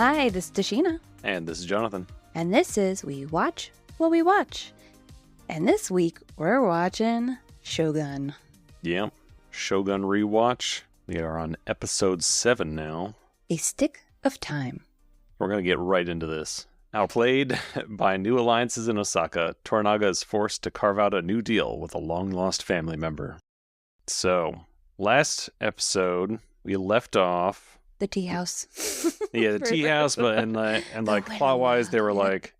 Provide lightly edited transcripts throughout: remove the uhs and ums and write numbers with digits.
Hi, this is Tasheena. And this is Jonathan. And this is We Watch What We Watch. And this week, we're watching Shōgun. Yep. Shōgun rewatch. We are on episode 7 now. A Stick of Time. We're going to get right into this. Now played by new alliances in Osaka, Toranaga is forced to carve out a new deal with a long-lost family member. So, last episode, we left off... The tea house. Yeah, the tea house, but and plot-wise, they were like,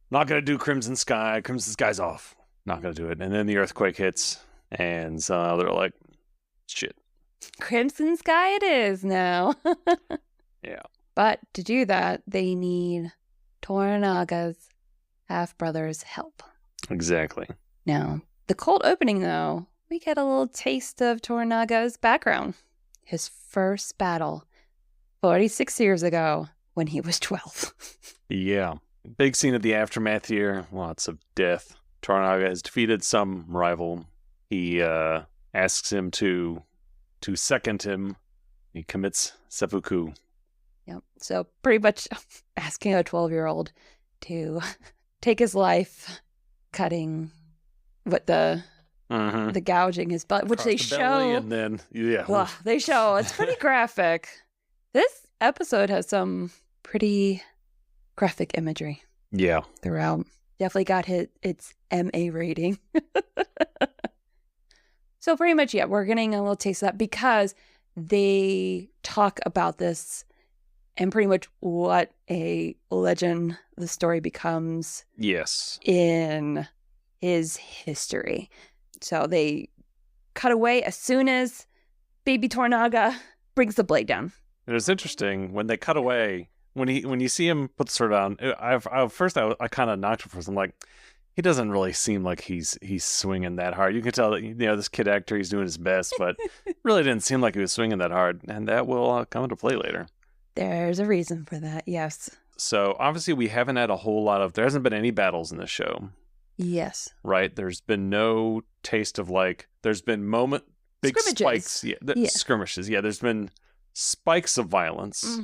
not going to do Crimson Sky. Crimson Sky's off. Not going to do it. And then the earthquake hits, and so they're like, shit. Crimson Sky it is now. Yeah. But to do that, they need Toranaga's half-brother's help. Exactly. Now, the cold opening, though, we get a little taste of Toranaga's background. His first battle, 46 years ago, when he was 12. Yeah. Big scene of the aftermath here. Lots of death. Toranaga has defeated some rival. He asks him to second him. He commits seppuku. Yep. So pretty much asking a 12-year-old to take his life, cutting what the gouging his butt, which Across they the belly, show. and then Well, they show. It's pretty graphic. This episode has some pretty graphic imagery. Yeah. Throughout. Definitely got its MA rating. So pretty much, yeah, we're getting a little taste of that because they talk about this and pretty much what a legend the story becomes. Yes. In his history. So they cut away as soon as baby Toranaga brings the blade down. It was interesting when they cut away. When you see him put the sword down, I kind of knocked it for some, like, he doesn't really seem like he's swinging that hard. You can tell that, this kid actor, he's doing his best, but really didn't seem like he was swinging that hard, and that will come into play later. There's a reason for that, yes. So obviously we haven't had a whole lot of, there hasn't been any battles in this show. Yes. Right? There's been no taste of, like, there's been big spikes. Yeah, skirmishes. Yeah, there's been spikes of violence,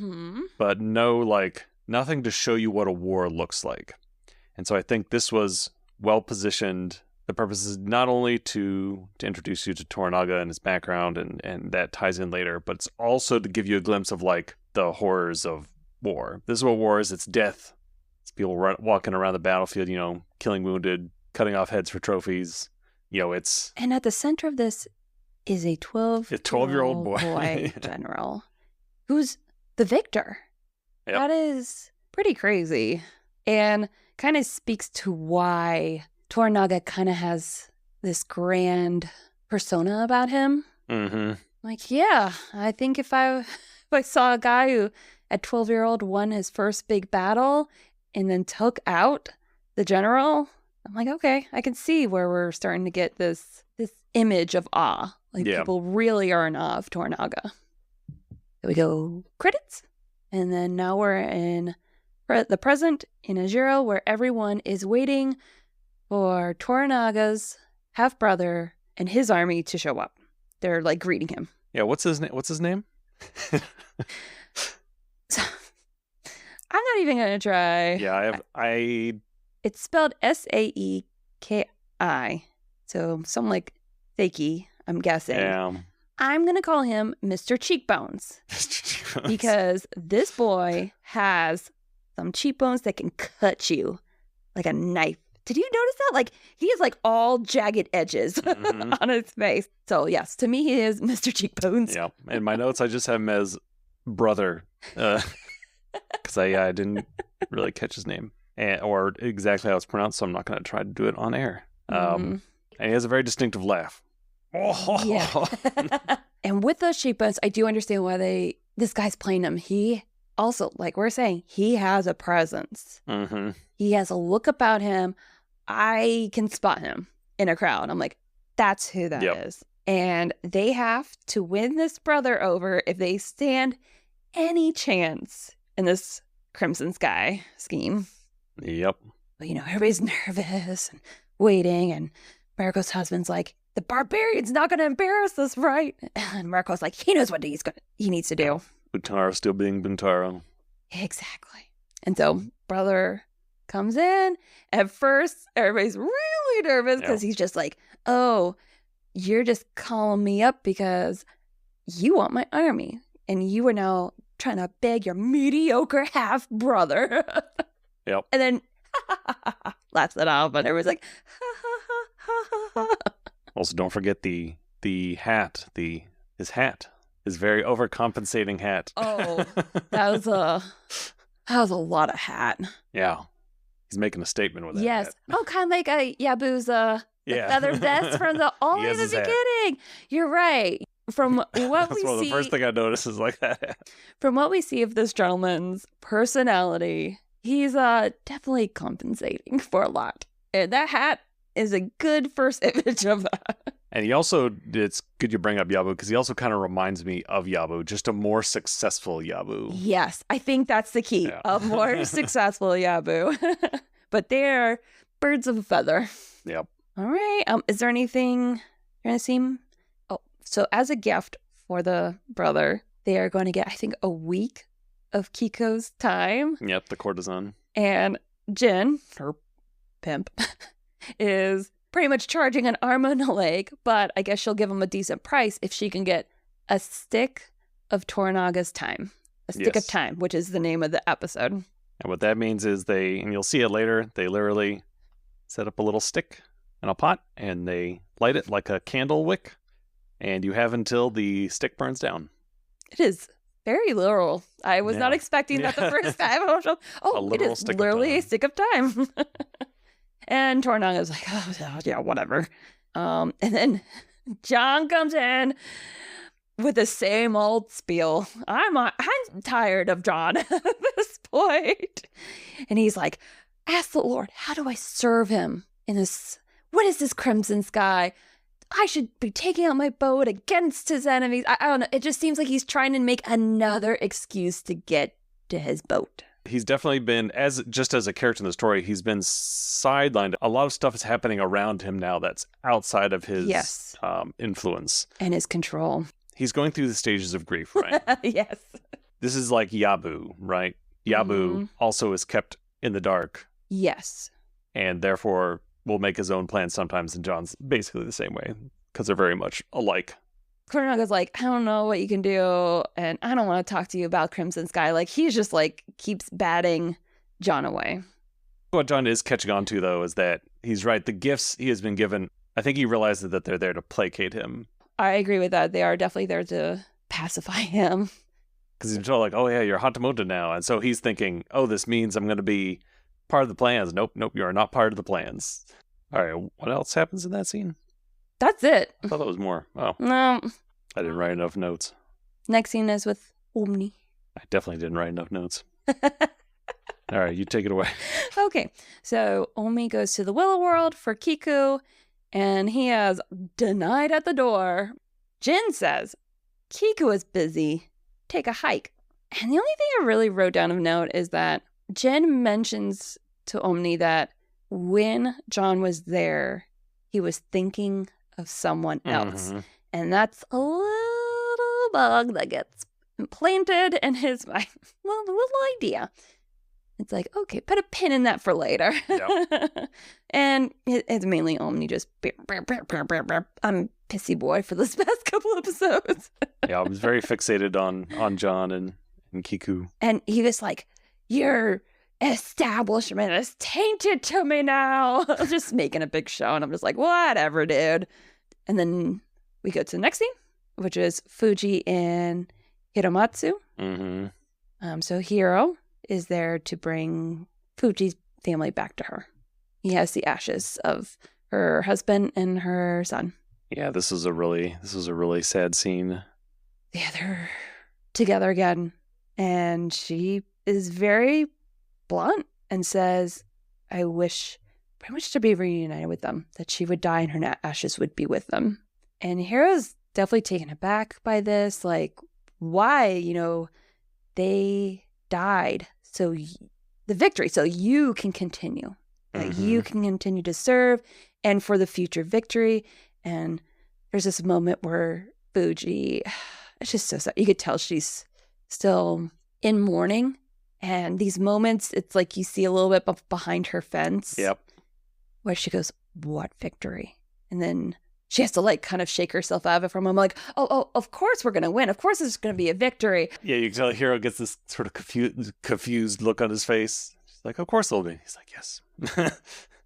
but no, like, nothing to show you what a war looks like. And so I think this was well positioned. The purpose is not only to introduce you to Toranaga and his background, and that ties in later, but it's also to give you a glimpse of, like, the horrors of war. This is what war is. It's death. It's people walking around the battlefield, killing wounded, cutting off heads for trophies. It's... And at the center of this is a 12-year-old boy general who's the victor. Yep. That is pretty crazy. And kind of speaks to why Toranaga kind of has this grand persona about him. Mm-hmm. Like, yeah, I think if I saw a guy who at 12-year-old won his first big battle and then took out the general, I'm like, okay, I can see where we're starting to get this image of awe. Like, people really are in awe of Toranaga. There we go, credits. And then now we're in the present in Ajiro, where everyone is waiting for Toranaga's half-brother and his army to show up. They're, like, greeting him. Yeah, what's his name? So, I'm not even going to try. Yeah, It's spelled Saeki. So something like Seiki, I'm guessing. Yeah. I'm going to call him Mr. Cheekbones. Because this boy has some cheekbones that can cut you like a knife. Did you notice that? Like, he has, like, all jagged edges on his face. So, yes, to me, he is Mr. Cheekbones. Yeah. In my notes, I just have him as brother. Because I didn't really catch his name or exactly how it's pronounced, so I'm not going to try to do it on air. And he has a very distinctive laugh. Yeah. And with those cheekbones, I do understand why this guy's playing him. He also, like we're saying, he has a presence. Mm-hmm. He has a look about him. I can spot him in a crowd. I'm like, that's who that is. And they have to win this brother over if they stand any chance in this Crimson Sky scheme. Yep. But, everybody's nervous and waiting, and Marco's husband's like, the barbarian's not going to embarrass us, right? And Marco's like, he knows what he needs to do. Buntaro still being Buntaro. Exactly. And so brother comes in. At first, everybody's really nervous because he's just like, oh, you're just calling me up because you want my army. And you are now trying to beg your mediocre half brother. Yep. And then laughs it off, but everyone's like, Also, don't forget the hat, his hat, his very overcompensating hat. Oh, that was a lot of hat. Yeah, he's making a statement with that. Yes. Hat. Oh, kind of like Yabu's the feather vest from the all the way in the beginning. Hat. You're right. From what we see, the first thing I noticed is like that. From what we see of this gentleman's personality, he's definitely compensating for a lot. And that hat is a good first image of that. And he also, it's good you bring up Yabu because he also kind of reminds me of Yabu, just a more successful Yabu. Yes, I think that's the key. Yeah. A more successful Yabu. But they're birds of a feather. Yep. All right. Is there anything you're going to see? Oh, so as a gift for the brother, they are going to get, I think, a week of Kiko's time. Yep, the courtesan. And Jin, her pimp, is pretty much charging an arm and a leg, but I guess she'll give him a decent price if she can get a stick of Toranaga's time. A stick of time, which is the name of the episode. And what that means is and you'll see it later, they literally set up a little stick in a pot and they light it like a candle wick, and you have until the stick burns down. It is very literal. I was not expecting that the first time. Oh, it is literally a stick of time. And Toranaga's like, oh, yeah, whatever. And then John comes in with the same old spiel. I'm tired of John at this point. And he's like, ask the Lord, how do I serve him in this? What is this crimson sky? I should be taking out my boat against his enemies. I don't know. It just seems like he's trying to make another excuse to get to his boat. He's definitely been, as a character in the story, he's been sidelined. A lot of stuff is happening around him now that's outside of his influence. And his control. He's going through the stages of grief, right? Yes. This is like Yabu, right? Yabu also is kept in the dark. Yes. And therefore will make his own plans sometimes, and John's basically the same way, because they're very much alike. Toranaga's like, I don't know what you can do, and I don't want to talk to you about Crimson Sky. Like, he's just like, keeps batting John away. What John is catching on to, though, is that he's right. The gifts he has been given, I think he realizes that they're there to placate him. I agree with that. They are definitely there to pacify him. Because he's told, like, oh yeah, you're Hatamoto now. And so he's thinking, oh, this means I'm going to be part of the plans. Nope, you are not part of the plans. All right, what else happens in that scene? That's it. I thought there was more. Oh. No. I didn't write enough notes. Next scene is with Omni. I definitely didn't write enough notes. All right, you take it away. Okay, so Omi goes to the Willow World for Kiku, and he has denied at the door. Jin says, Kiku is busy. Take a hike. And the only thing I really wrote down of note is that Jin mentions to Omni that when John was there, he was thinking of someone else. Mm-hmm. And that's a little bug that gets implanted in his mind. Well, a little idea. It's like, okay, put a pin in that for later. Yep. And it's mainly Omni just, I'm pissy boy for this past couple episodes. Yeah, I was very fixated on John and Kiku. And he was like, your establishment is tainted to me now. Just making a big show. And I'm just like, whatever, dude. And then we go to the next scene, which is Fuji and Hiromatsu. Mm-hmm. So Hiro is there to bring Fuji's family back to her. He has the ashes of her husband and her son. Yeah, this is a really sad scene. Yeah, they're together again. And she is very blunt and says, I wish pretty much to be reunited with them, that she would die and her ashes would be with them. And Hiro's definitely taken aback by this. Like, why? They died. So the victory, so you can continue. Mm-hmm. You can continue to serve and for the future victory. And there's this moment where Fuji, it's just so sad. You could tell she's still in mourning And these moments, it's like you see a little bit behind her fence. Yep. Where she goes, what victory? And then she has to like kind of shake herself out of it for a moment. Like, oh, of course we're going to win. Of course it's going to be a victory. Yeah, you can tell Hiro gets this sort of confused look on his face. She's like, of course they'll win. He's like, yes.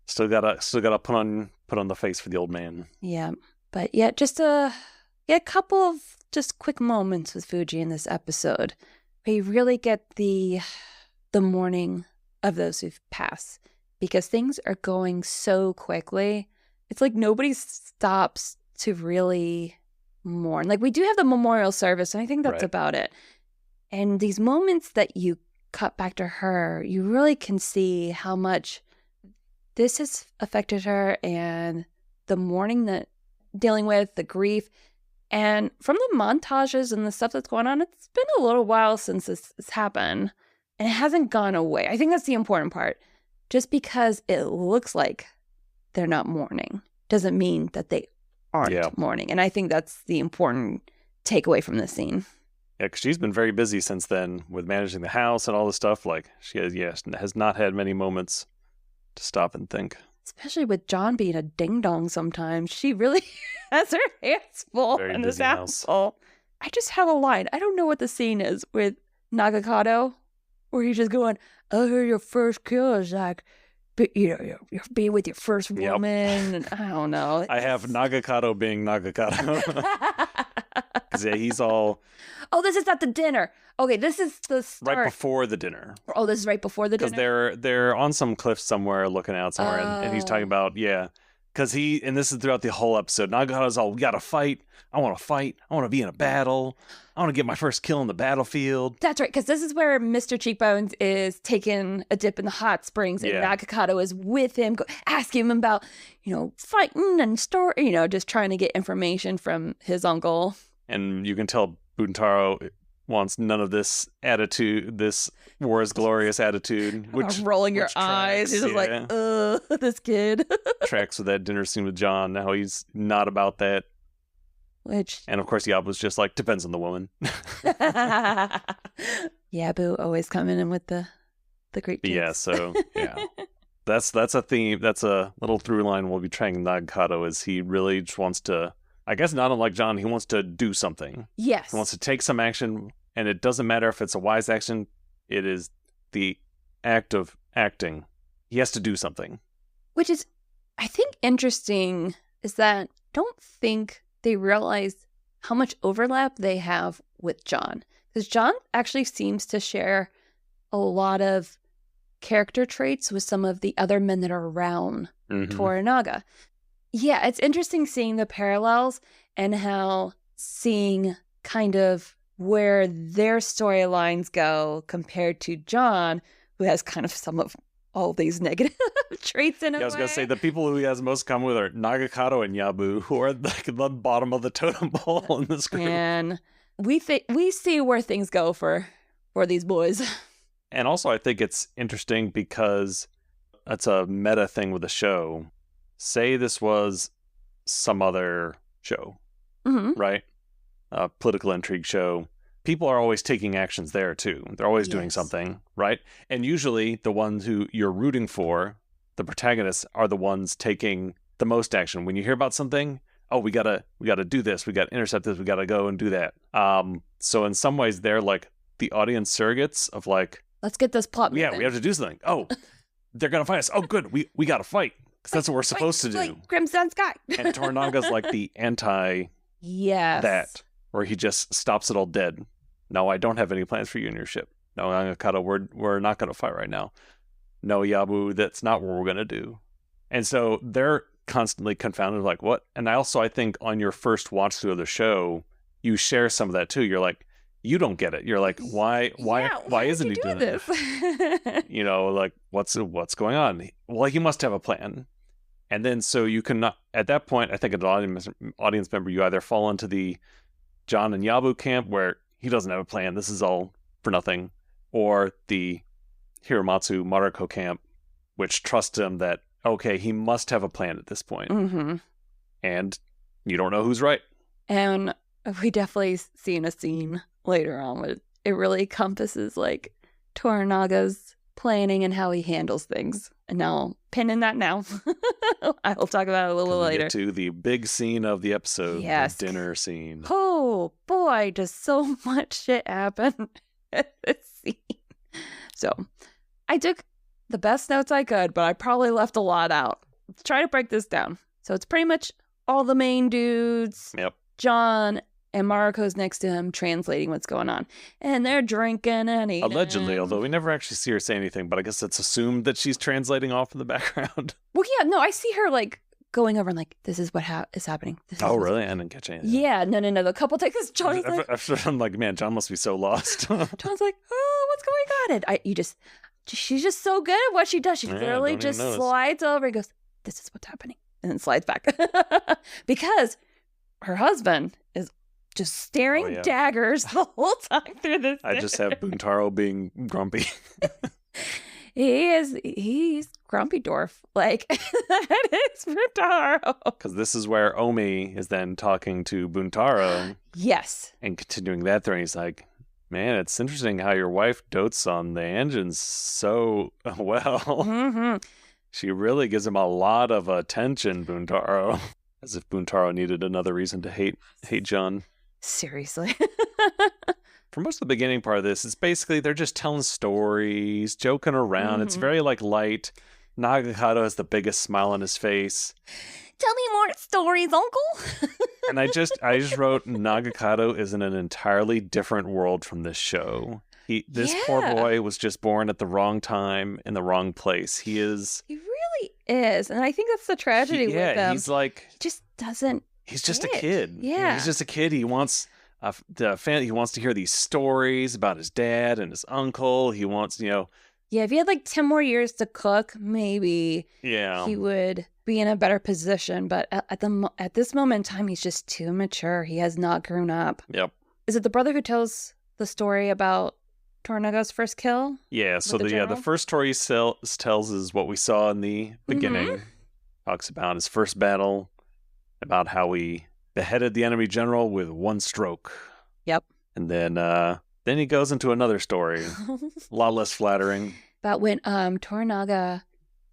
Still gotta put on the face for the old man. Yeah. But yeah, just a couple of just quick moments with Fuji in this episode. We really get the mourning of those who've passed because things are going so quickly. It's like nobody stops to really mourn. Like we do have the memorial service, and I think that's about it. And these moments that you cut back to her, you really can see how much this has affected her and the mourning that dealing with, the grief. And from the montages and the stuff that's going on, it's been a little while since this has happened. And it hasn't gone away. I think that's the important part. Just because it looks like they're not mourning doesn't mean that they aren't mourning. And I think that's the important takeaway from this scene. Yeah, because she's been very busy since then with managing the house and all this stuff. Like, she has not had many moments to stop and think. Especially with John being a ding-dong sometimes. She really has her hands full very in this house. Full. I just have a line. I don't know what the scene is with Nagakato, where he's just going, oh, your first kill is like, you're being with your first woman. And I don't know. I have Nagakato being Nagakato. Because he's all... Oh, this is at the dinner. Okay, this is the start. Right before the dinner. Oh, this is right before the dinner? Because they're on some cliff somewhere, looking out somewhere, and he's talking about, because and this is throughout the whole episode, Nagakato's all, we gotta fight. I want to fight. I want to be in a battle. I want to get my first kill in the battlefield. That's right, because this is where Mr. Cheekbones is taking a dip in the hot springs, and Nagakato is with him, asking him about, fighting and story, just trying to get information from his uncle. And you can tell Buntaro wants none of this attitude, this war is glorious attitude. Which rolling your eyes. He's just like, this kid. Tracks with that dinner scene with John. Now he's not about that. And of course, Yabu's just like, depends on the woman. Yabu always coming in with the great jokes. Yeah, so, That's a theme. That's a little through line we'll be tracking Nagakato, is he really just wants to, I guess not unlike John, he wants to do something. Yes. He wants to take some action, and it doesn't matter if it's a wise action. It is the act of acting. He has to do something. Which is, I think, interesting, is that I don't think they realize how much overlap they have with John. Because John actually seems to share a lot of character traits with some of the other men that are around Toranaga. Yeah, it's interesting seeing the parallels and how seeing kind of where their storylines go compared to John, who has kind of some of all these negative traits in a way. I was going to say, the people who he has most common with are Nagakato and Yabu, who are like the bottom of the totem pole in this group. And we see where things go for these boys. And also, I think it's interesting because that's a meta thing with the show. Say this was some other show, right? A political intrigue show. People are always taking actions there, too. They're always doing something, right? And usually the ones who you're rooting for, the protagonists, are the ones taking the most action. When you hear about something, oh, we gotta do this. We gotta intercept this. We gotta go and do that. So in some ways, they're like the audience surrogates of like, let's get this plot moving. Yeah, we have to do something. Oh, they're gonna fight us. Oh, good. We gotta fight. Because that's what we're supposed to do. Like Crimson Sky. And Toranaga's like the anti that, where he just stops it all dead. No, I don't have any plans for you and your ship. No, Nagakato, we're not going to fight right now. No, Yabu, that's not what we're going to do. And so they're constantly confounded, like, what? And I think on your first watch through of the show, you share some of that too. You're like, you don't get it. You're like, why isn't he doing this? Like, what's going on? Well, he must have a plan. And then so you cannot, at that point, I think as an audience member, you either fall into the John and Yabu camp where he doesn't have a plan, this is all for nothing, or the Hiramatsu Mariko camp, which trusts him that, okay, he must have a plan at this point. And you don't know who's right. And we definitely see in a scene later on where it really encompasses like Toranaga's planning and how he handles things. And now, pinning that now. I'll talk about it a little later. Get to the big scene of the episode, yes. The dinner scene. Oh, boy, just so much shit happened at this scene. So, I took the best notes I could, but I probably left a lot out. Let's try to break this down. So, it's pretty much all the main dudes. Yep. John and Maruko's next to him translating what's going on. And they're drinking and eating. Allegedly, although we never actually see her say anything, but I guess it's assumed that she's translating off in the background. Well, yeah, no, I see her like going over and like, this is what is happening. Oh, really? I didn't catch anything. Yeah, no. The couple takes John's I'm like, man, John must be so lost. John's like, oh, what's going on? And she's just so good at what she does. She literally just slides over and goes, this is what's happening. And then slides back. Because her husband is just staring daggers the whole time through this. I just have Buntaro being grumpy. He's grumpy dwarf. Like, that is Buntaro. Because this is where Omi is then talking to Buntaro. Yes. And continuing that thread, he's like, man, it's interesting how your wife dotes on the engines so well. Mm-hmm. She really gives him a lot of attention, Buntaro. As if Buntaro needed another reason to hate John. Seriously. For most of the beginning part of this, it's basically they're just telling stories, joking around. Mm-hmm. It's very light. Nagakado has the biggest smile on his face. Tell me more stories, Uncle. And I just wrote Nagakado is in an entirely different world from this show. This poor boy was just born at the wrong time in the wrong place. He really is. And I think that's the tragedy with him. He's like... He just doesn't... He's just a kid. Yeah. He's just a kid. He wants he wants to hear these stories about his dad and his uncle. He wants, Yeah, if he had 10 more years to cook, maybe he would be in a better position. But at this moment in time, he's just too mature. He has not grown up. Yep. Is it the brother who tells the story about Toranaga's first kill? Yeah, so the first story he tells is what we saw in the beginning. Mm-hmm. Talks about his first battle, about how he beheaded the enemy general with one stroke. Yep. And then he goes into another story, a lot less flattering. About when Toranaga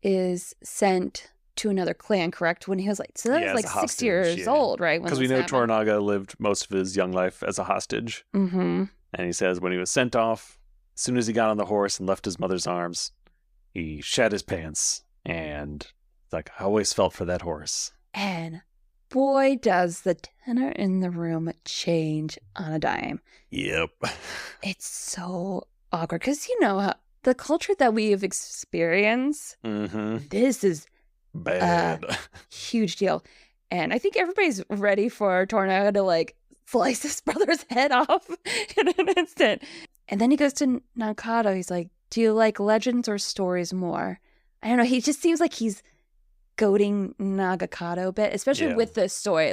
is sent to another clan, correct? When he was so that was 6 years old, right? Because we know Toranaga lived most of his young life as a hostage. Mm-hmm. And he says when he was sent off, as soon as he got on the horse and left his mother's arms, he shat his pants. And I always felt for that horse. And boy, does the tenor in the room change on a dime. Yep. It's so awkward because, the culture that we have experienced, this is bad. A huge deal. And I think everybody's ready for Toranaga to slice his brother's head off in an instant. And then he goes to Nagakado. He's like, do you like legends or stories more? I don't know. He just seems like he's goading Nagakado a bit, especially with this story.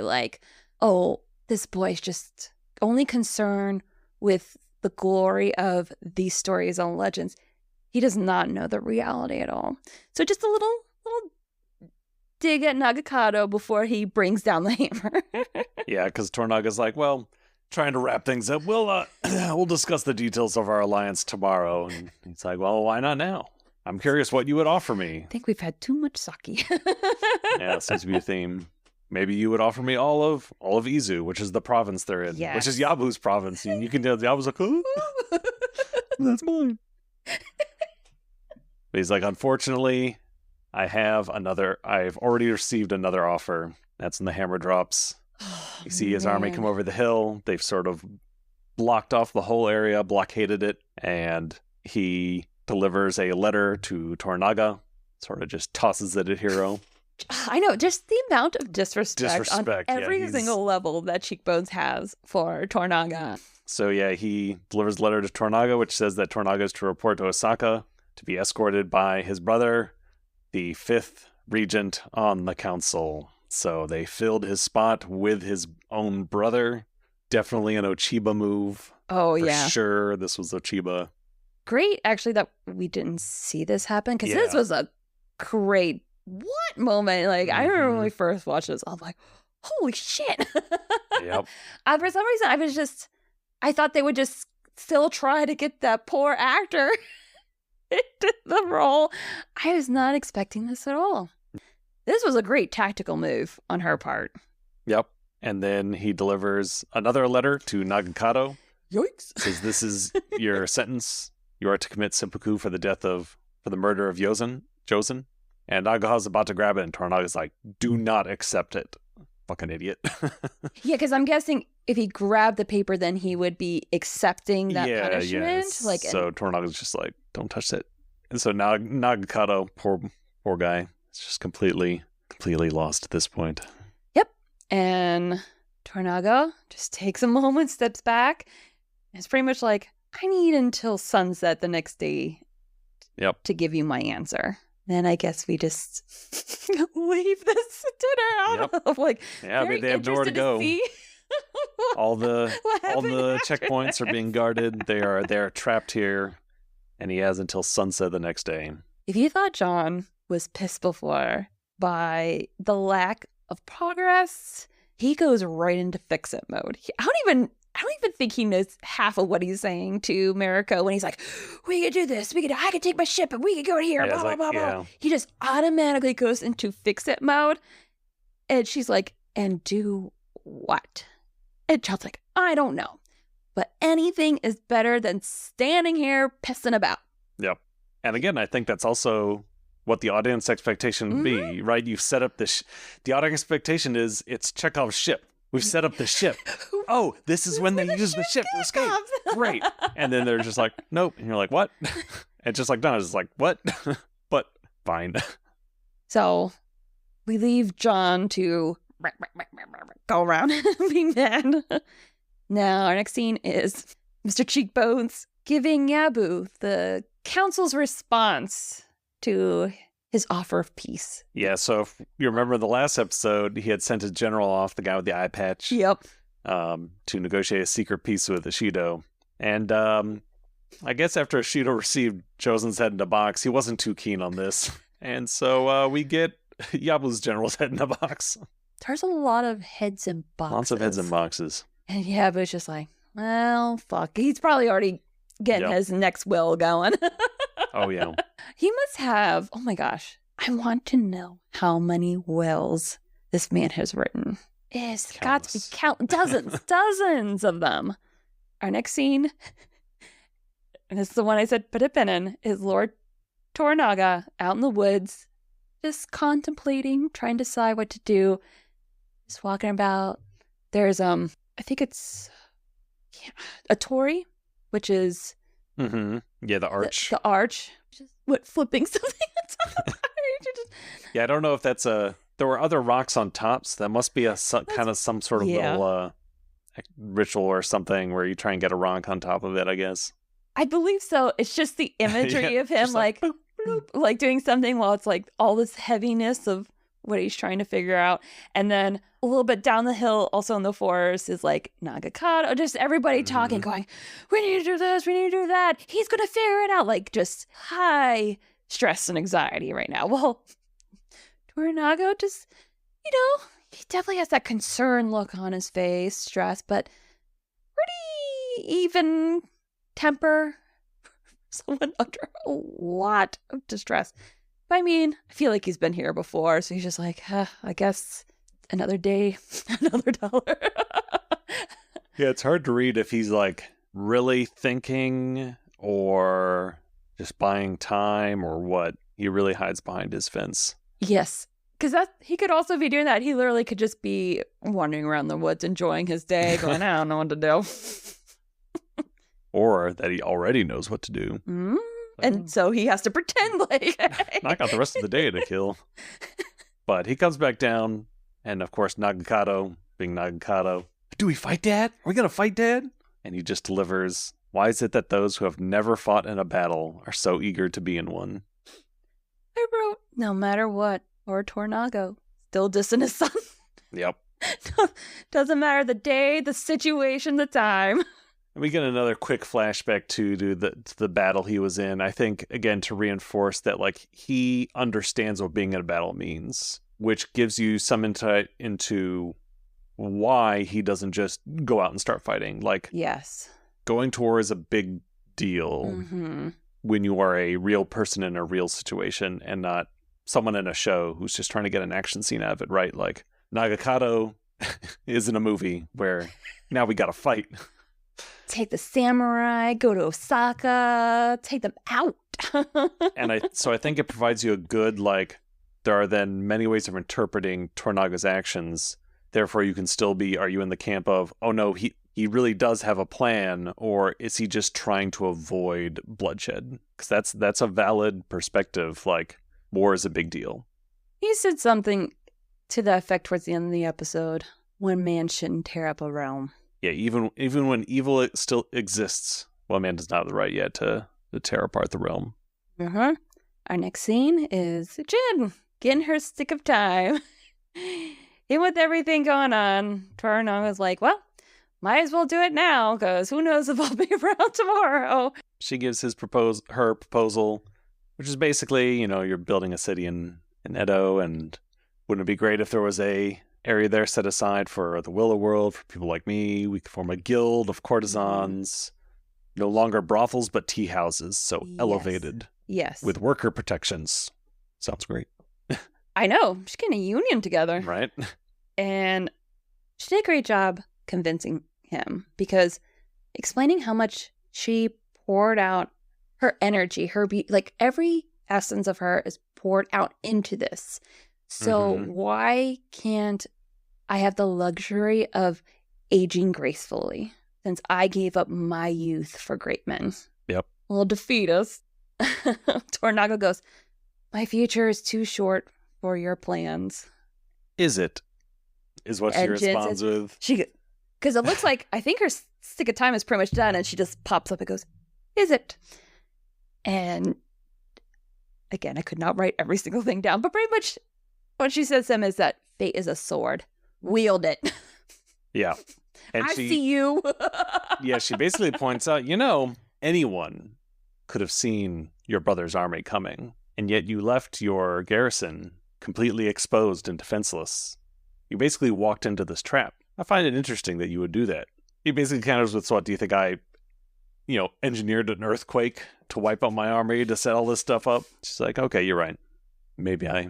This boy's just only concerned with the glory of these stories and legends. He does not know the reality at all. So just a little dig at Nagakado before he brings down the hammer. Yeah, because Toranaga's like, well, trying to wrap things up. We'll discuss the details of our alliance tomorrow. And he's like, well, why not now? I'm curious what you would offer me. I think we've had too much sake. Yeah, it seems to be a theme. Maybe you would offer me all of Izu, which is the province they're in, which is Yabu's province. And you can tell Yabu's like, oh, that's mine. But he's like, unfortunately, I've already received another offer. That's when the hammer drops. You see his army come over the hill. They've sort of blocked off the whole area, blockaded it, and he delivers a letter to Toranaga, sort of just tosses it at Hiro. I know, just the amount of disrespect on every single level that Cheekbones has for Toranaga. So he delivers a letter to Toranaga, which says that Toranaga is to report to Osaka to be escorted by his brother, the 5th regent on the council. So they filled his spot with his own brother. Definitely an Ochiba move. Oh, for sure, this was Ochiba. Great, actually, that we didn't see this happen, because this was a great moment. I remember when we first watched this, I'm like, holy shit. Yep. For some reason, I thought they would just still try to get that poor actor into the role. I was not expecting this at all. This was a great tactical move on her part. Yep. And then he delivers another letter to Nagakado. Yikes. Says, this is your sentence. You are to commit seppuku for the murder of Jozen. And Nagaha's about to grab it, and Toranaga's like, do not accept it. Fucking idiot. Yeah, because I'm guessing if he grabbed the paper, then he would be accepting that punishment. Yeah. So Toranaga's just like, don't touch it. And so now Nagakado, poor guy, is just completely lost at this point. Yep. And Toranaga just takes a moment, steps back. It's pretty much like, I need until sunset the next day to give you my answer. Then I guess we just leave this dinner out of like. Yeah, but they have nowhere to go. all the checkpoints are being guarded. They're trapped here, and he has until sunset the next day. If you thought John was pissed before by the lack of progress, he goes right into fix-it mode. I don't even think he knows half of what he's saying to Mariko when he's like, we could do this, I could take my ship and we could go here, blah, blah, blah, blah. He just automatically goes into fix-it mode. And she's like, and do what? And John's like, I don't know. But anything is better than standing here pissing about. Yep. And again, I think that's also what the audience expectation would be, right? You've set up the audience expectation is it's Chekhov's ship. We've set up the ship. Oh, this is when they use the ship to escape. Great. And then they're just like, nope. And you're like, what? And just like Donna's like, what? But fine. So we leave John to go around and be mad. Now our next scene is Mr. Cheekbones giving Yabu the council's response to his offer of peace. Yeah, so if you remember the last episode, he had sent his general off, the guy with the eye patch. Yep. To negotiate a secret peace with Ishido. And I guess after Ishido received Jozen's head in a box, he wasn't too keen on this. And so we get Yabu's general's head in a box. There's a lot of heads in boxes. Lots of heads in boxes. And Yabu's just like, well, fuck. He's probably already getting his next will going. Oh, yeah. He must have, oh my gosh, I want to know how many wills this man has written. It's got to be dozens of them. Our next scene, and this is the one I said put a pin in, is Lord Toranaga out in the woods, just contemplating, trying to decide what to do. Just walking about. There's, I think it's a torii, which is... Mm-hmm. Yeah, the arch. The arch. Just flipping something on top of the arch. Yeah, I don't know if that's there were other rocks on top, so that must be kind of some sort of little ritual or something where you try and get a rock on top of it, I guess. I believe so. It's just the imagery of him like boop, boop, like doing something while it's like all this heaviness of what he's trying to figure out. And then a little bit down the hill, also in the forest, is like Nagakado, just everybody talking, going, we need to do this, we need to do that. He's going to figure it out. Like just high stress and anxiety right now. Well, Toranaga just, he definitely has that concerned look on his face, stress, but pretty even temper. Someone under a lot of distress. But I mean, I feel like he's been here before, so he's just like, I guess another day, another dollar. Yeah, it's hard to read if he's like really thinking or just buying time or what. He really hides behind his fence. Yes, because he could also be doing that. He literally could just be wandering around the woods, enjoying his day, going, I don't know what to do. Or that he already knows what to do. Mm-hmm. And so he has to pretend like... I got the rest of the day to kill. But he comes back down, and of course Nagakado, being Nagakado, do we fight, Dad? Are we going to fight, Dad? And he just delivers, why is it that those who have never fought in a battle are so eager to be in one? I wrote, no matter what, or Toranaga, still dissing his son. Yep. Doesn't matter the day, the situation, the time. And we get another quick flashback to the battle he was in. I think, again, to reinforce that, like, he understands what being in a battle means, which gives you some insight into why he doesn't just go out and start fighting. Like, yes, going to war is a big deal when you are a real person in a real situation and not someone in a show who's just trying to get an action scene out of it, right? Like Nagakato is in a movie where now we got to fight. Take the samurai, go to Osaka, take them out. So I think it provides you a good, like, there are then many ways of interpreting Toranaga's actions. Therefore, you can still be, are you in the camp of, oh no, he really does have a plan, or is he just trying to avoid bloodshed? Because that's a valid perspective. Like, war is a big deal. He said something to that effect towards the end of the episode. One man shouldn't tear up a realm. Yeah, even when evil still exists, one man does not have the right yet to tear apart the realm. Our next scene is Jin getting her stick of time. And with everything going on, Toranaga's like, well, might as well do it now, because who knows if I'll be around tomorrow. She gives her proposal, which is basically, you're building a city in Edo, and wouldn't it be great if there was a area there set aside for the Willow World, for people like me? We could form a guild of courtesans, no longer brothels, but tea houses, so elevated. Yes. With worker protections. Sounds great. I know. She's getting a union together. Right. And she did a great job convincing him, because explaining how much she poured out her energy, like every essence of her is poured out into this. So why can't I have the luxury of aging gracefully, since I gave up my youth for great men? Yep. Well, defeat us. Toranaga goes, my future is too short for your plans. Is it? Is what she responds with. Because it looks like, I think her stick of time is pretty much done, and she just pops up and goes, is it? And again, I could not write every single thing down, but pretty much what she says to him is that fate is a sword. Wield it. Yeah. And I see you. Yeah, she basically points out, anyone could have seen your brother's army coming, and yet you left your garrison completely exposed and defenseless. You basically walked into this trap. I find it interesting that you would do that. He basically counters with, so what, do you think I, engineered an earthquake to wipe out my army to set all this stuff up? She's like, okay, you're right. Maybe I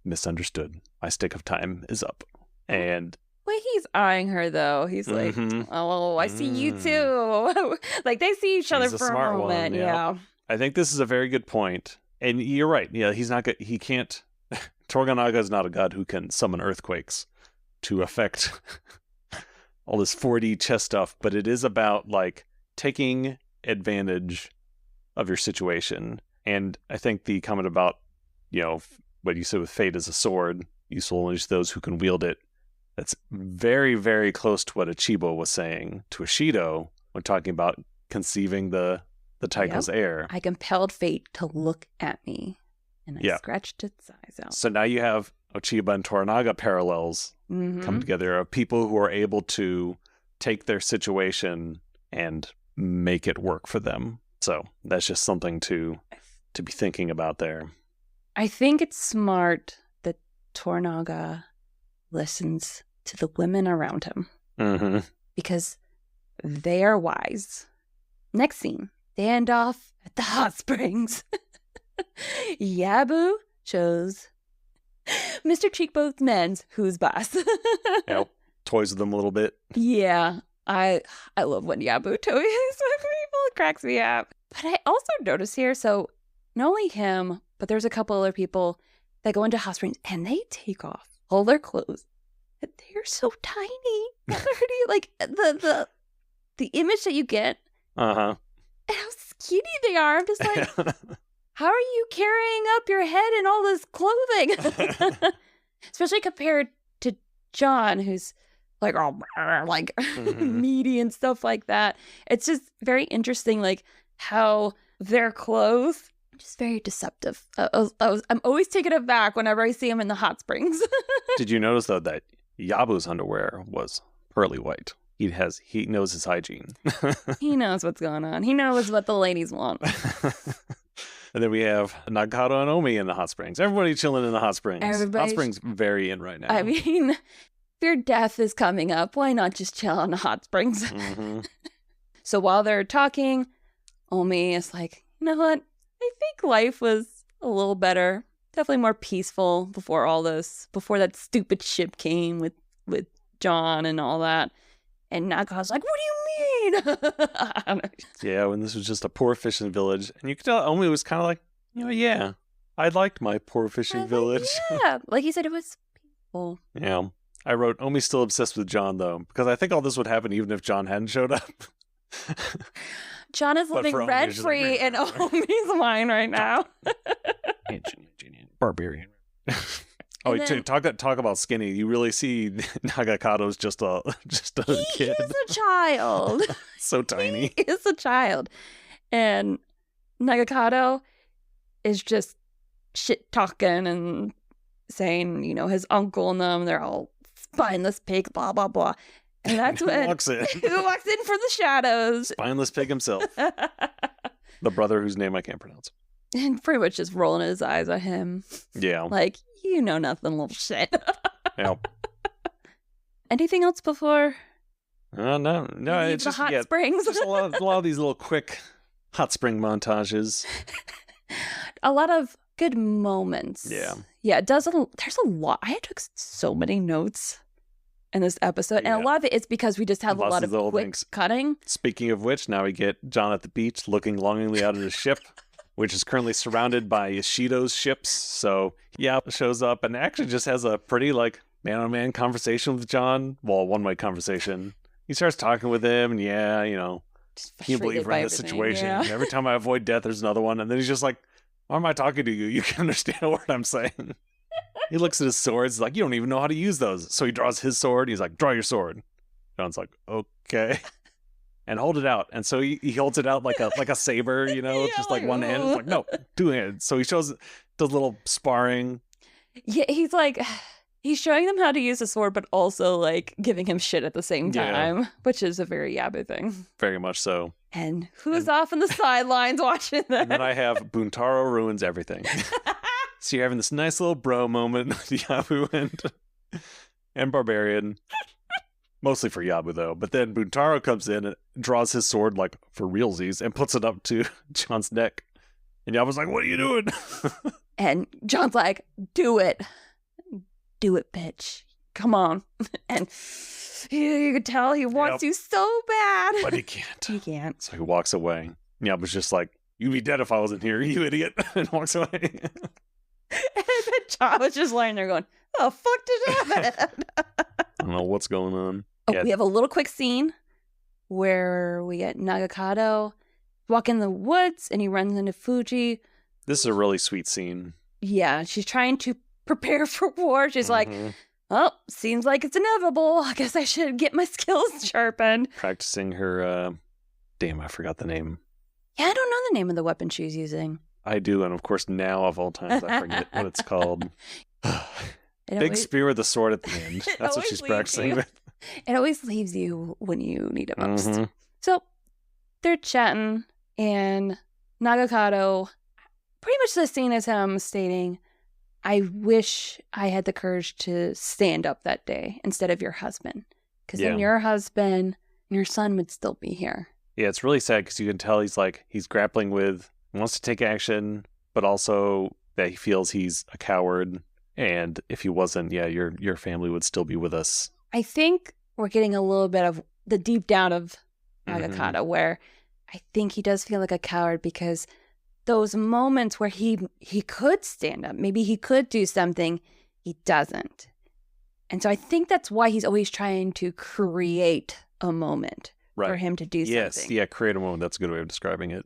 misunderstood. My stick of time is up. And well, he's eyeing her, though. He's like, oh, I see you too. Like, they see each other for a moment. Yeah. I think this is a very good point. And you're right. Yeah, he's not good. He can't. Toranaga is not a god who can summon earthquakes to affect all this 4D chess stuff, but it is about, like, taking advantage of your situation. And I think the comment about, what you said with fate is a sword, useful only to those who can wield it, that's very, very close to what Ichibo was saying to Ishido when talking about conceiving the Taiko's heir. I compelled fate to look at me, and I scratched its eyes out. So now you have Ochiba and Toranaga parallels come together of people who are able to take their situation and make it work for them. So that's just something to be thinking about there. I think it's smart that Toranaga listens to the women around him because they are wise. Next scene, they end off at the hot springs. Yabu shows Mr. Cheekbones Men's who's boss. Yep. Toys with them a little bit. Yeah. I love when Yabu toys with people. It cracks me up. But I also notice here, so not only him, but there's a couple other people that go into hot springs and they take off all their clothes. And they're so tiny. Like the image that you get. And how skinny they are. I'm just like, how are you carrying up your head in all this clothing? Especially compared to John, who's like, meaty and stuff like that. It's just very interesting, like, how their clothes are just very deceptive. I'm always taken aback whenever I see them in the hot springs. Did you notice, though, that Yabu's underwear was pearly white? He knows his hygiene. He knows what's going on. He knows what the ladies want. And then we have Nagakato and Omi in the hot springs. Everybody chilling in the hot springs. Hot springs very in right now. I mean, if your death is coming up, why not just chill in the hot springs? So while they're talking, Omi is like, you know what? I think life was a little better. Definitely more peaceful before all this, before that stupid ship came with John and all that. And Naga's like, what do you mean? I don't know. Yeah, when this was just a poor fishing village. And you could tell Omi was kind of like, yeah, I liked my poor fishing village. Yeah, like you said, it was peaceful. Yeah. I wrote, Omi's still obsessed with John, though, because I think all this would happen even if John hadn't showed up. John is living rent-free in Omi's mind right now. Barbarian. Talk about skinny. You really see Nagakato's just a kid. He is a child. So tiny. He is a child. And Nagakato is just shit-talking and saying, his uncle and them, they're all spineless pig, blah, blah, blah. And that's when... Who walks in from the shadows. Spineless pig himself. The brother whose name I can't pronounce. And pretty much just rolling his eyes at him. Yeah. Like, you know nothing, little shit. Yep. Anything else before? No. It's the just hot springs. Just a lot of these little quick hot spring montages. A lot of good moments. Yeah. Yeah, there's a lot. I took so many notes in this episode, and a lot of it is because we just have a lot of quick cutting. Speaking of which, now we get John at the beach looking longingly out of his ship, which is currently surrounded by Ishido's ships. So Yap shows up and actually just has a pretty man-on-man conversation with John. Well, a one-way conversation. He starts talking with him, and can't believe we're in this situation. Yeah. Every time I avoid death, there's another one. And then he's just like, why am I talking to you? You can understand a word I'm saying. He looks at his swords, he's like, you don't even know how to use those. So he draws his sword. He's like, draw your sword. John's like, okay. And hold it out. And so he holds it out like a saber, just like one hand. It's like, no, two hands. So he does a little sparring. Yeah, he's showing them how to use a sword, but also giving him shit at the same time, which is a very Yabu thing. Very much so. And who's off in the sidelines watching that? And then I have Buntaro ruins everything. So you're having this nice little bro moment with Yabu and Barbarian. Mostly for Yabu, though. But then Buntaro comes in and draws his sword, for realsies, and puts it up to John's neck. And Yabu's like, what are you doing? And John's like, do it. Do it, bitch. Come on. And you can tell he wants you so bad. But he can't. He can't. So he walks away. Yabu's just like, you'd be dead if I wasn't here, you idiot. And walks away. And then John was just lying there going, oh, fuck did happen? I don't know what's going on. Oh, we have a little quick scene where we get Nagakato walk in the woods and he runs into Fuji. This is a really sweet scene. Yeah, she's trying to prepare for war. She's like, oh, seems like it's inevitable. I guess I should get my skills sharpened. Practicing her, damn, I forgot the name. Yeah, I don't know the name of the weapon she's using. I do, and of course now of all times I forget what it's called. Big spear with a sword at the end. That's what she's practicing with. It always leaves you when you need it most. So they're chatting, and Nagakato, pretty much the scene is him stating, I wish I had the courage to stand up that day instead of your husband. Because then your husband and your son would still be here. Yeah, it's really sad because you can tell he's grappling with, wants to take action, but also that he feels he's a coward. And if he wasn't, your family would still be with us. I think we're getting a little bit of the deep down of Nagakata, where I think he does feel like a coward because those moments where he could stand up, maybe he could do something, he doesn't. And so I think that's why he's always trying to create a moment for him to do something. Yes, create a moment. That's a good way of describing it.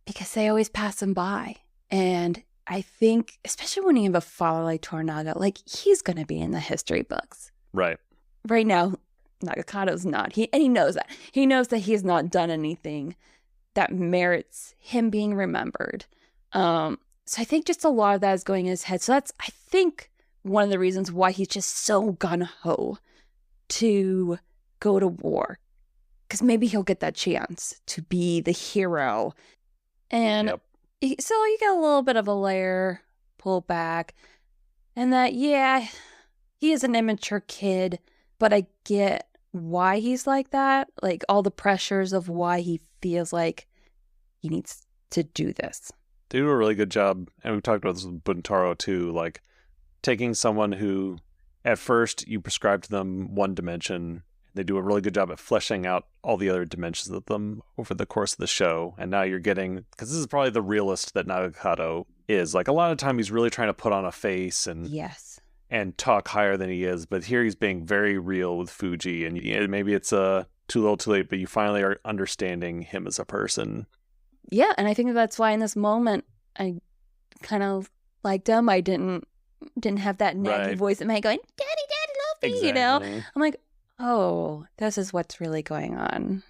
Because they always pass him by. And I think, especially when you have a father like Toranaga, he's going to be in the history books. Right. Right now, Nagakato's not. He knows that. He knows that he has not done anything that merits him being remembered. So I think just a lot of that is going in his head. So that's, I think, one of the reasons why he's just so gun-ho to go to war. Because maybe he'll get that chance to be the hero. And so you get a little bit of a layer pull back. And that, he is an immature kid, but I get why he's like that, like all the pressures of why he feels like he needs to do this. They do a really good job, and we've talked about this with Buntaro too, like taking someone who at first you prescribe to them one dimension. They do a really good job at fleshing out all the other dimensions of them over the course of the show. And now you're getting, because this is probably the realist that Nagakado is. Like a lot of time he's really trying to put on a face and and talk higher than he is. But here he's being very real with Fuji. And maybe it's too little too late, but you finally are understanding him as a person. Yeah, and I think that's why in this moment I kind of liked him. I didn't have that nagging voice in my head going, Daddy, love me, you know? I'm like, oh, this is what's really going on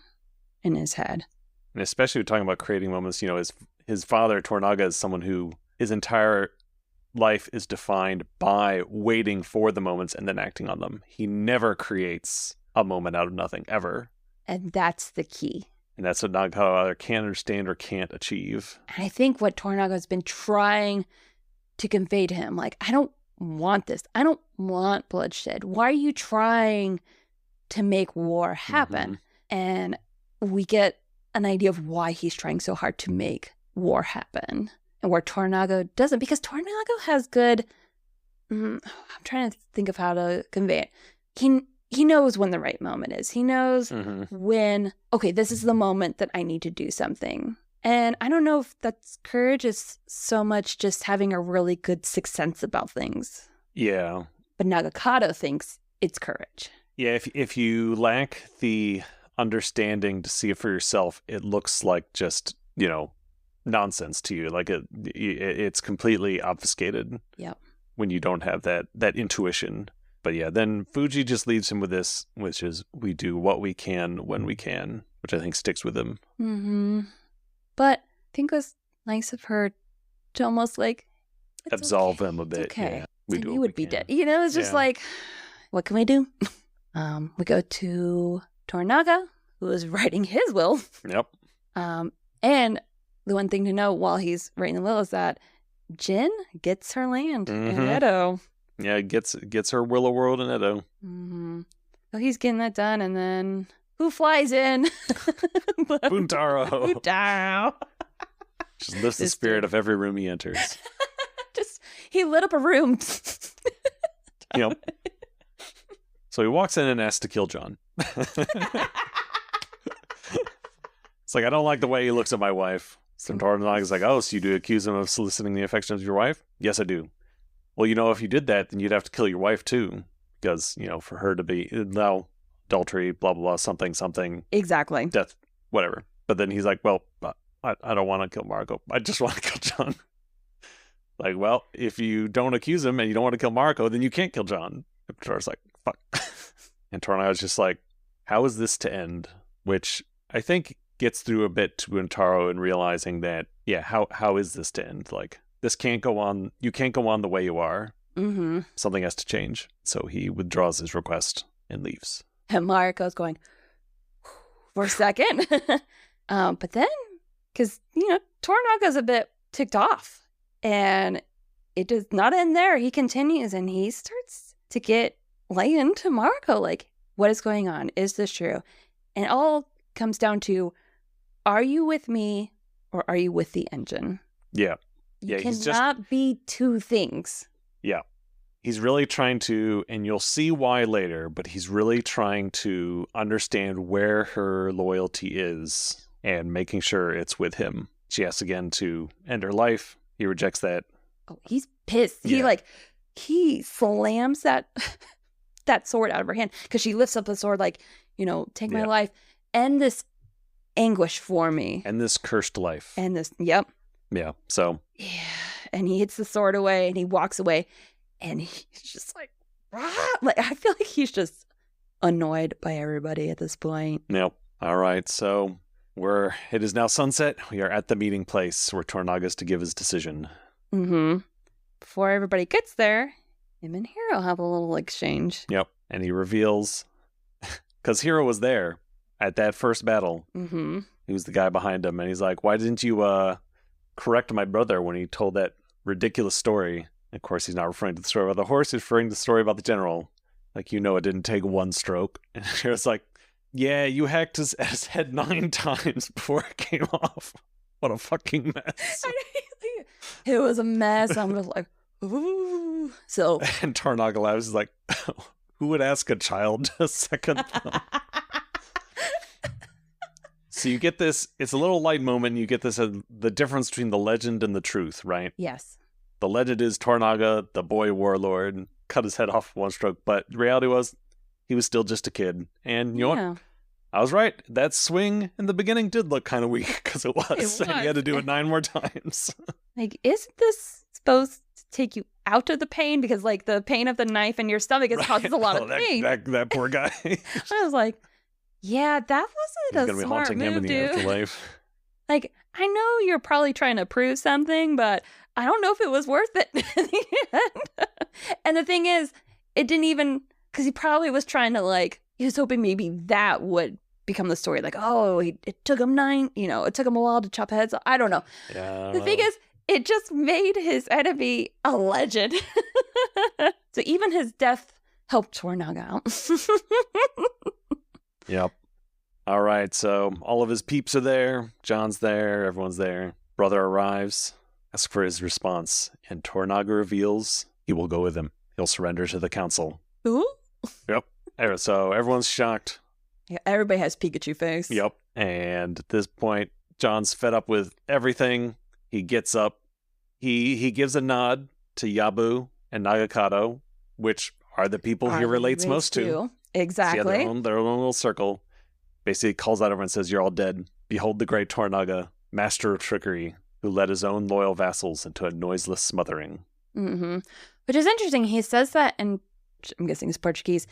in his head. And especially talking about creating moments, his father, Toranaga, is someone who his entire life is defined by waiting for the moments and then acting on them. He never creates a moment out of nothing, ever. And that's the key. And that's what Nagakado either can't understand or can't achieve. And I think what Toranaga's been trying to convey to him, like, I don't want this. I don't want bloodshed. Why are you trying to make war happen? And we get an idea of why he's trying so hard to make war happen, and where Toranaga doesn't, because Toranaga has good I'm trying to think of how to convey it. He knows when the right moment is. He knows when, okay, this is the moment that I need to do something. And I don't know if that's courage is so much just having a really good sixth sense about things. Yeah. But Nagakado thinks it's courage. Yeah, if you lack the understanding to see it for yourself, it looks like just, nonsense to you. Like it's completely obfuscated. Yep. When you don't have that intuition. But yeah, then Fuji just leaves him with this, which is we do what we can when we can, which I think sticks with him. Mm-hmm. But I think it was nice of her to almost like absolve him a bit. It's okay. Yeah, we do. He would be dead. It's just like, what can we do? We go to Toranaga, who is writing his will. Yep. And the one thing to know while he's writing the will is that Jin gets her land in Edo. Yeah, gets her Willow World in Edo. Mm-hmm. So he's getting that done, and then who flies in? Buntaro. Just lifts the spirit of every room he enters. He lit up a room. Yep. So he walks in and asks to kill John. It's like, I don't like the way he looks at my wife. So Toranaga is like, oh, so you do accuse him of soliciting the affections of your wife? Yes, I do. Well, if you did that, then you'd have to kill your wife too. Because, for her to be, now, adultery, blah, blah, blah, something. Exactly. Death, whatever. But then he's like, well, I don't want to kill Marco. I just want to kill John. Like, well, if you don't accuse him and you don't want to kill Marco, then you can't kill John. And Torana's like, fuck. And Toranaga's just like, how is this to end? Which I think gets through a bit to Buntaro in realizing that, yeah, how is this to end? Like, this can't go on. You can't go on the way you are. Mm-hmm. Something has to change. So he withdraws his request and leaves. And Mariko's going for a second. But then, because, Toranaga's a bit ticked off. And it does not end there. He continues and he starts to get lay into Mariko. Like, what is going on? Is this true? And it all comes down to, are you with me or are you with the engine? Yeah. You cannot be two things. Yeah. He's really trying to, and you'll see why later, but he's really trying to understand where her loyalty is and making sure it's with him. She asks again to end her life. He rejects that. Oh, he's pissed. Yeah. He slams that sword out of her hand because she lifts up the sword like, take my life. End this anguish for me. And this cursed life. And this, yep. Yeah, so. Yeah, and he hits the sword away and he walks away and he's just like, like I feel like he's just annoyed by everybody at this point. Yep. All right, so it is now sunset. We are at the meeting place where Toranaga's to give his decision. Mm-hmm. Before everybody gets there, him and Hiro have a little exchange. Yep, and he reveals, because Hiro was there at that first battle. Mm-hmm. He was the guy behind him, and he's like, why didn't you correct my brother when he told that ridiculous story? And of course, he's not referring to the story about the horse, he's referring to the story about the general. Like, it didn't take one stroke. And it was like, yeah, you hacked his head 9 times before it came off. What a fucking mess. It was a mess. I'm just like, ooh. So. And Tornaga laughs, is like, who would ask a child a second thumb? So you get this, it's a little light moment. You get this, the difference between the legend and the truth, right? Yes. The legend is Tornaga, the boy warlord, cut his head off one stroke. But the reality was, he was still just a kid. And you know what? I was right. That swing in the beginning did look kind of weak because it was. And he had to do it 9 more times. Like, isn't this supposed to take you out of the pain? Because, like, the pain of the knife in your stomach causes a lot of pain. That poor guy. I was like, yeah, that wasn't a smart move, dude. Afterlife. Like, I know you're probably trying to prove something, but I don't know if it was worth it in the end. And the thing is, it didn't even, because he probably was trying to, like, he was hoping maybe that would become the story. Like, oh, it took him it took him a while to chop heads off. I don't know. Yeah, the thing is, it just made his enemy a legend. So even his death helped Tornaga out. Yep. All right, so all of his peeps are there. John's there. Everyone's there. Brother arrives. Asks for his response. And Tornaga reveals he will go with him. He'll surrender to the council. Ooh. Yep. So everyone's shocked. Yeah, everybody has Pikachu face. Yep. And at this point, John's fed up with everything. He gets up. He gives a nod to Yabu and Nagakado, which are the people he relates most to. Exactly. So yeah, their own little circle. Basically calls out everyone and says, "You're all dead. Behold the great Tornaga, master of trickery, who led his own loyal vassals into a noiseless smothering." Mm-hmm. Which is interesting. He says that in, I'm guessing it's Portuguese,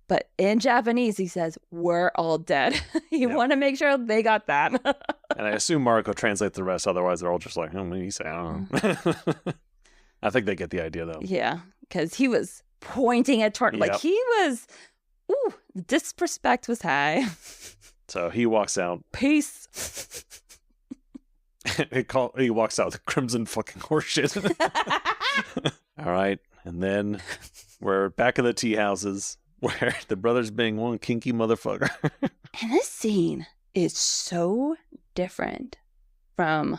but in Japanese he says, "We're all dead." You want to make sure they got that. And I assume Mariko translates the rest. Otherwise, they're all just like, "Oh, he said, I don't know." I think they get the idea, though. Yeah, because he was pointing at Tornaga. Like, he was, ooh, the disrespect was high. So he walks out. Peace. He walks out with crimson fucking horseshit. All right. And then we're back in the tea houses where the brothers being one kinky motherfucker. And this scene is so different from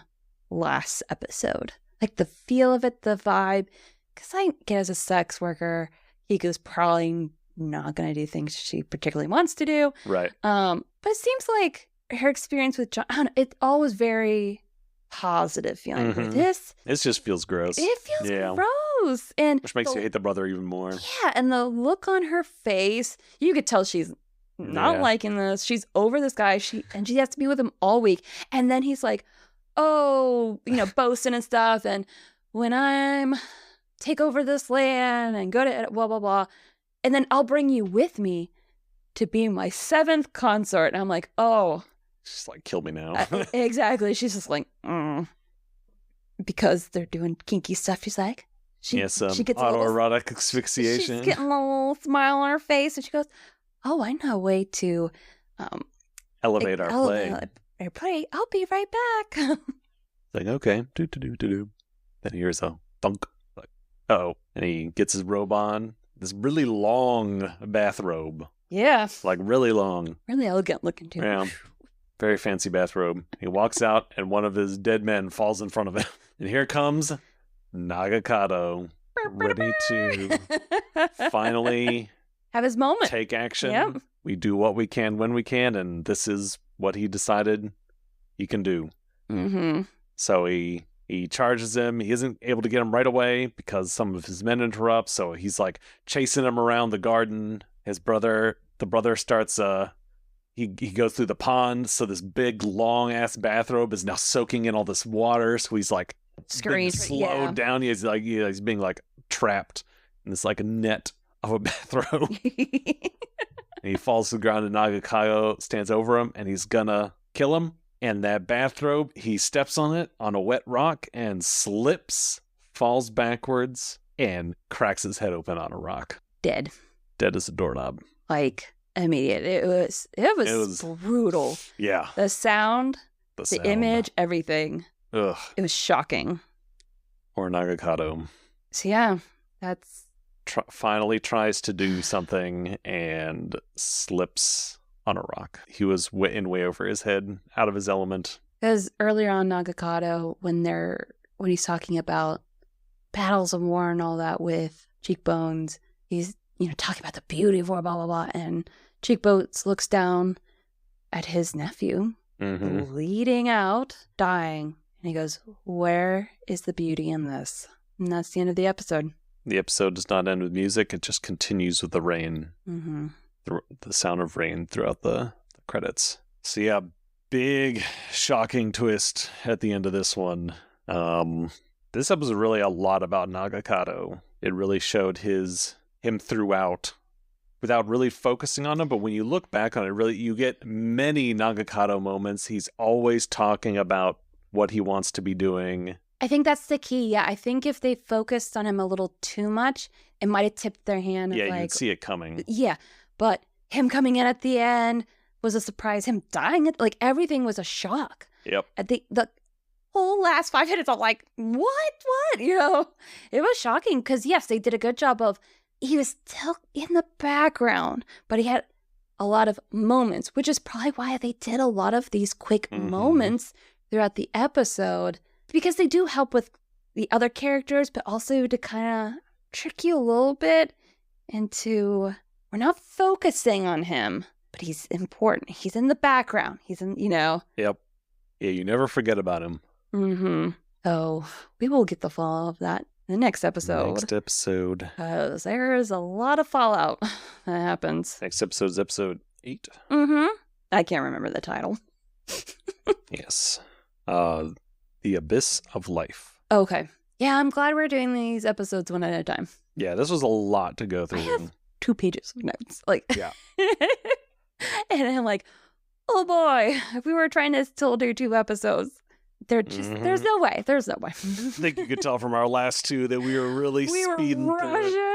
last episode. Like, the feel of it, the vibe. Because I get, as a sex worker, Hiko's probably not going to do things she particularly wants to do. Right. But it seems like her experience with John, it all was very positive feeling. Mm-hmm. This, it just feels gross. It feels gross. And which makes you hate the brother even more. Yeah, and the look on her face, you could tell she's not liking this. She's over this guy. She has to be with him all week. And then he's like, oh, boasting and stuff. And when I'm take over this land and go to blah, blah, blah. And then I'll bring you with me to be my 7th consort. And I'm like, oh. She's like, kill me now. Exactly. She's just like, because they're doing kinky stuff. She's like, she gets autoerotic asphyxiation. She's getting a little smile on her face. And she goes, oh, I know a way to elevate our play. I'll be right back. It's like, okay. Do. Then here's a thunk. Like, uh-oh. And he gets his robe on. This really long bathrobe. Yeah. Like, really long. Really elegant looking, too. Yeah. Very fancy bathrobe. He walks out, and one of his dead men falls in front of him. And here comes Nagakado, ready to finally have his moment. Take action. Yep. We do what we can when we can, and this is what he decided he can do. Mm-hmm. So he charges him. He isn't able to get him right away because some of his men interrupt. So he's like chasing him around the garden. The brother starts, he goes through the pond. So this big long ass bathrobe is now soaking in all this water. So he's like slowed down. He's like, he's being like trapped in this like a net of a bathrobe. And he falls to the ground and Nagakado stands over him and he's gonna kill him. And that bathrobe, he steps on it on a wet rock and slips, falls backwards, and cracks his head open on a rock. Dead as a doorknob. Like, immediate. It was brutal. Yeah. The sound, the image, everything. Ugh. It was shocking. Or Nagakado. So yeah, that's finally tries to do something and slips on a rock. He was in way over his head, out of his element. Because earlier on Nagakado, when he's talking about battles of war and all that with Cheekbones, he's talking about the beauty of war, blah blah blah, and Cheekbones looks down at his nephew, bleeding out, dying, and he goes, "Where is the beauty in this?" And that's the end of the episode. The episode does not end with music; it just continues with the rain, the sound of rain throughout the credits. So yeah, big shocking twist at the end of this one. This episode was really a lot about Nagakado. It really showed him throughout, without really focusing on him. But when you look back on it, you get many Nagakado moments. He's always talking about what he wants to be doing. I think that's the key. Yeah, I think if they focused on him a little too much, it might have tipped their hand. Yeah, you'd see it coming. Yeah, but him coming in at the end was a surprise. Him dying, everything was a shock. Yep. At the whole last 5 minutes, I'm like, what? It was shocking because, yes, they did a good job of, he was still in the background, but he had a lot of moments, which is probably why they did a lot of these quick moments throughout the episode, because they do help with the other characters, but also to kind of trick you a little bit into, we're not focusing on him, but he's important. He's in the background. He's in, Yep. Yeah, you never forget about him. Oh, we will get the fallout of that in the next episode. Because there is a lot of fallout that happens. Next episode is episode 8. I can't remember the title. Yes. The Abyss of Life. Okay. Yeah, I'm glad we're doing these episodes one at a time. Yeah, this was a lot to go through. I have 2 pages of notes. Yeah. And I'm like, oh boy, if we were trying to still do 2 episodes, there's no way. There's no way. I think you could tell from our last 2 that we were really speeding through it.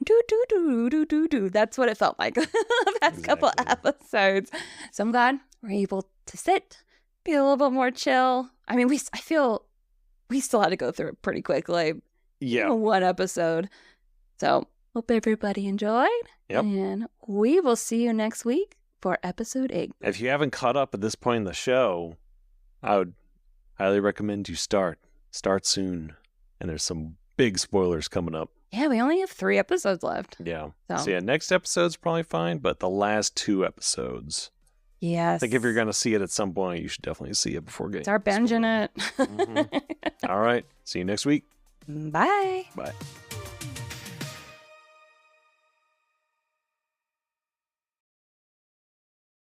Do. That's what it felt like the past couple episodes. So I'm glad we're able to sit, be a little bit more chill. I mean, I feel we still had to go through it pretty quickly. Yeah. 1 episode. So hope everybody enjoyed. Yep. And we will see you next week for episode 8. If you haven't caught up at this point in the show, I would highly recommend you start soon. And there's some big spoilers coming up. Yeah, we only have 3 episodes left. Yeah. So yeah, next episode's probably fine, but the last 2 episodes. Yes. I think if you're going to see it at some point, you should definitely see it before getting. Start binging it. All right. See you next week. Bye. Bye.